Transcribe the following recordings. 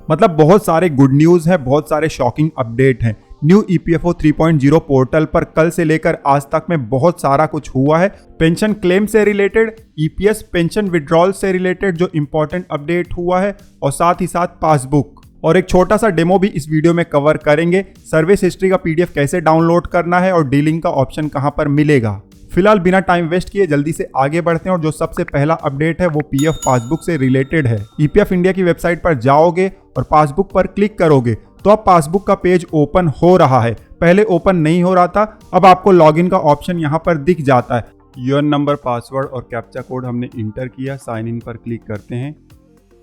मतलब बहुत सारे गुड न्यूज है, बहुत सारे शॉकिंग अपडेट हैं। न्यू ईपीएफओ 3.0 पोर्टल पर कल से लेकर आज तक में बहुत सारा कुछ हुआ है। पेंशन क्लेम से रिलेटेड, ईपीएस पेंशन विड्रॉल से रिलेटेड जो इंपॉर्टेंट अपडेट हुआ है, और साथ ही साथ पासबुक और एक छोटा सा डेमो भी इस वीडियो में कवर करेंगे। सर्विस हिस्ट्री का पीडीएफ कैसे डाउनलोड करना है और डीलिंग का ऑप्शन कहां पर मिलेगा। फिलहाल बिना टाइम वेस्ट किए जल्दी से आगे बढ़ते हैं और जो सबसे पहला अपडेट है वो पीएफ पासबुक से रिलेटेड है। ईपीएफ इंडिया की वेबसाइट पर जाओगे और पासबुक पर क्लिक करोगे तो अब पासबुक का पेज ओपन हो रहा है। पहले ओपन नहीं हो रहा था, अब आपको लॉगिन का ऑप्शन यहाँ पर दिख जाता है। यूएन नंबर, पासवर्ड और कैप्चा कोड हमने इंटर किया, साइन इन पर क्लिक करते हैं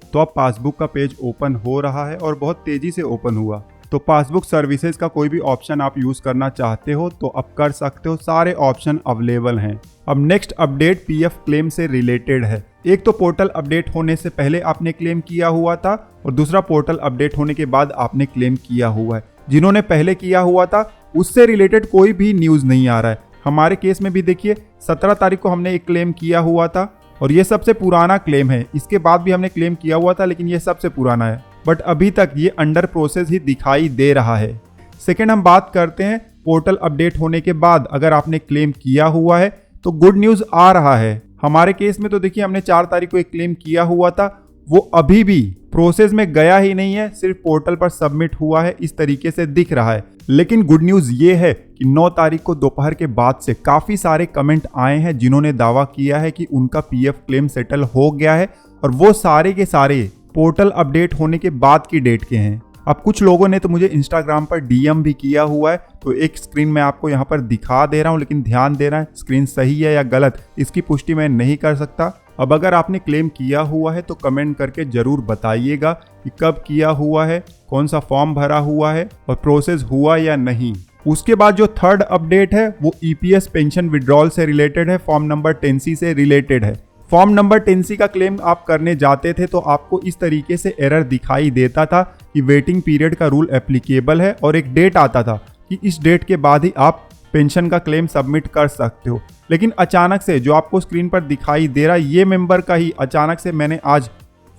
तो अब पासबुक का पेज ओपन हो रहा है और बहुत तेजी से ओपन हुआ। तो पासबुक सर्विसेज का कोई भी ऑप्शन आप यूज करना चाहते हो तो अब कर सकते हो, सारे ऑप्शन अवेलेबल हैं। अब नेक्स्ट अपडेट पीएफ क्लेम से रिलेटेड है। एक तो पोर्टल अपडेट होने से पहले आपने क्लेम किया हुआ था और दूसरा पोर्टल अपडेट होने के बाद आपने क्लेम किया हुआ है। जिन्होंने पहले किया हुआ था उससे रिलेटेड कोई भी न्यूज नहीं आ रहा है। हमारे केस में भी देखिए 17 तारीख को हमने एक क्लेम किया हुआ था और ये सबसे पुराना क्लेम है। इसके बाद भी हमने क्लेम किया हुआ था लेकिन ये सबसे पुराना है, बट अभी तक ये अंडर प्रोसेस ही दिखाई दे रहा है। सेकेंड, हम बात करते हैं पोर्टल अपडेट होने के बाद अगर आपने क्लेम किया हुआ है तो गुड न्यूज आ रहा है। हमारे केस में तो देखिए हमने 4 तारीख को एक क्लेम किया हुआ था, वो अभी भी प्रोसेस में गया ही नहीं है, सिर्फ पोर्टल पर सबमिट हुआ है, इस तरीके से दिख रहा है। लेकिन गुड न्यूज ये है कि 9 तारीख को दोपहर के बाद से काफी सारे कमेंट आए हैं जिन्होंने दावा किया है कि उनका पीएफ क्लेम सेटल हो गया है और वो सारे के सारे पोर्टल अपडेट होने के बाद की डेट के हैं। अब कुछ लोगों ने तो मुझे इंस्टाग्राम पर डीएम भी किया हुआ है, तो एक स्क्रीन में आपको यहाँ पर दिखा दे रहा हूँ, लेकिन ध्यान देना है स्क्रीन सही है या गलत इसकी पुष्टि मैं नहीं कर सकता। अब अगर आपने क्लेम किया हुआ है तो कमेंट करके जरूर बताइएगा कि कब किया हुआ है, कौन सा फॉर्म भरा हुआ है और प्रोसेस हुआ या नहीं। उसके बाद जो थर्ड अपडेट है वो ईपीएस पेंशन विड्रॉल से रिलेटेड है, फॉर्म नंबर 10C से रिलेटेड है। फॉर्म नंबर 10C का क्लेम आप करने जाते थे तो आपको इस तरीके से एरर दिखाई देता था कि वेटिंग पीरियड का रूल एप्लीकेबल है और एक डेट आता था कि इस डेट के बाद ही आप पेंशन का क्लेम सबमिट कर सकते हो। लेकिन अचानक से जो आपको स्क्रीन पर दिखाई दे रहा है ये मेंबर का ही अचानक से मैंने आज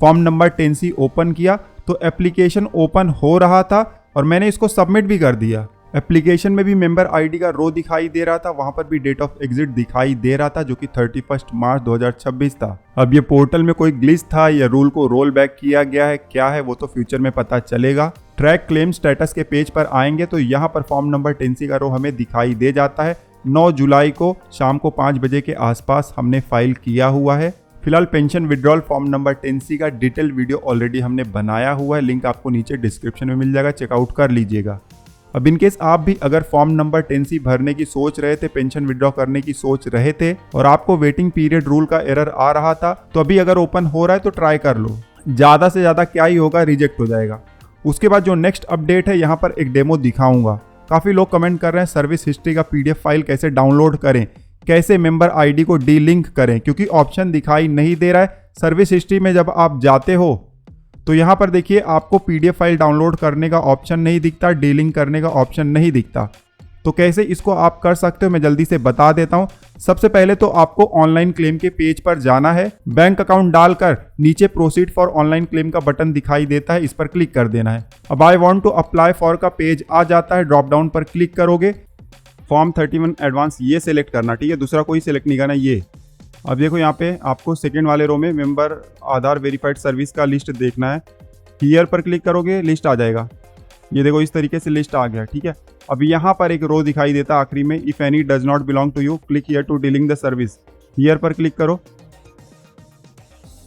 फॉर्म नंबर 10C ओपन किया तो एप्लीकेशन ओपन हो रहा था और मैंने इसको सबमिट भी कर दिया। एप्लीकेशन में भी मेंबर आईडी का रो दिखाई दे रहा था, वहां पर भी डेट ऑफ एग्जिट दिखाई दे रहा था जो कि 31 मार्च 2026 था। अब ये पोर्टल में कोई ग्लिच था या रूल को रोल बैक किया गया है, क्या है वो तो फ्यूचर में पता चलेगा। ट्रैक क्लेम स्टेटस के पेज पर आएंगे तो यहाँ पर फॉर्म नंबर 10C का रो हमें दिखाई दे जाता है। 9 जुलाई को शाम को 5 बजे के आसपास हमने फाइल किया हुआ है। फिलहाल pension withdrawal form number 10C का डिटेल वीडियो ऑलरेडी हमने बनाया हुआ है, लिंक आपको नीचे डिस्क्रिप्शन में मिल जाएगा, चेकआउट कर लीजिएगा। अब इनकेस आप भी अगर फॉर्म नंबर 10C भरने की सोच रहे थे, पेंशन विड्रॉ करने की सोच रहे थे और आपको वेटिंग पीरियड रूल का एरर आ रहा था तो अभी अगर ओपन हो रहा है तो ट्राई कर लो, ज्यादा से ज्यादा क्या ही होगा, रिजेक्ट हो जाएगा। उसके बाद जो नेक्स्ट अपडेट है यहाँ पर एक डेमो दिखाऊंगा। काफी लोग कमेंट कर रहे हैं सर्विस हिस्ट्री का पीडीएफ फाइल कैसे डाउनलोड करें, कैसे मेंबर आईडी को डीलिंक करें, क्योंकि ऑप्शन दिखाई नहीं दे रहा है। सर्विस हिस्ट्री में जब आप जाते हो तो यहाँ पर देखिए आपको पीडीएफ फाइल डाउनलोड करने का ऑप्शन नहीं दिखता, डीलिंक करने का ऑप्शन नहीं दिखता। तो कैसे इसको आप कर सकते हो मैं जल्दी से बता देता हूँ। सबसे पहले तो आपको ऑनलाइन क्लेम के पेज पर जाना है, बैंक अकाउंट डालकर नीचे प्रोसीड फॉर ऑनलाइन क्लेम का बटन दिखाई देता है, इस पर क्लिक कर देना है। अब I want to apply for का पेज आ जाता है, ड्रॉप डाउन पर क्लिक करोगे, फॉर्म 31 एडवांस ये सिलेक्ट करना, ठीक है, दूसरा कोई सिलेक्ट नहीं करना ये। अब देखो यहाँ पे आपको सेकेंड वाले रो में मेंबर आधार वेरीफाइड सर्विस का लिस्ट देखना है, हियर पर क्लिक करोगे लिस्ट आ जाएगा। ये देखो इस तरीके से लिस्ट आ गया, ठीक है। अब यहाँ पर एक रो दिखाई देता है आखिरी में, if any does not belong to you click here to dealing the service, here पर क्लिक करो।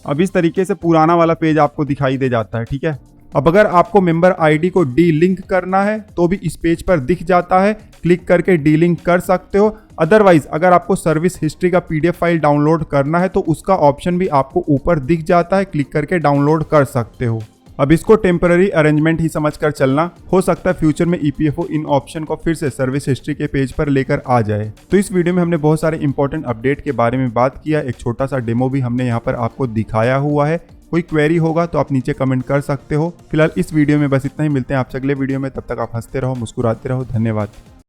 अब इस तरीके से पुराना वाला पेज आपको दिखाई दे जाता है, ठीक है। अब अगर आपको मेंबर आईडी को डी लिंक करना है तो भी इस पेज पर दिख जाता है, क्लिक करके डी लिंक कर सकते हो। अदरवाइज अगर आपको सर्विस हिस्ट्री का पीडीएफ फाइल डाउनलोड करना है तो उसका ऑप्शन भी आपको ऊपर दिख जाता है, क्लिक करके डाउनलोड कर सकते हो। अब इसको टेम्पररी अरेंजमेंट ही समझकर चलना, हो सकता है फ्यूचर में ईपीएफओ इन ऑप्शन को फिर से सर्विस हिस्ट्री के पेज पर लेकर आ जाए। तो इस वीडियो में हमने बहुत सारे इंपॉर्टेंट अपडेट के बारे में बात किया, एक छोटा सा डेमो भी हमने यहाँ पर आपको दिखाया हुआ है। कोई क्वेरी होगा तो आप नीचे कमेंट कर सकते हो। फिलहाल इस वीडियो में बस इतना ही, मिलते हैं आपसे अगले वीडियो में, तब तक आप हंसते रहो, मुस्कुराते रहो, धन्यवाद।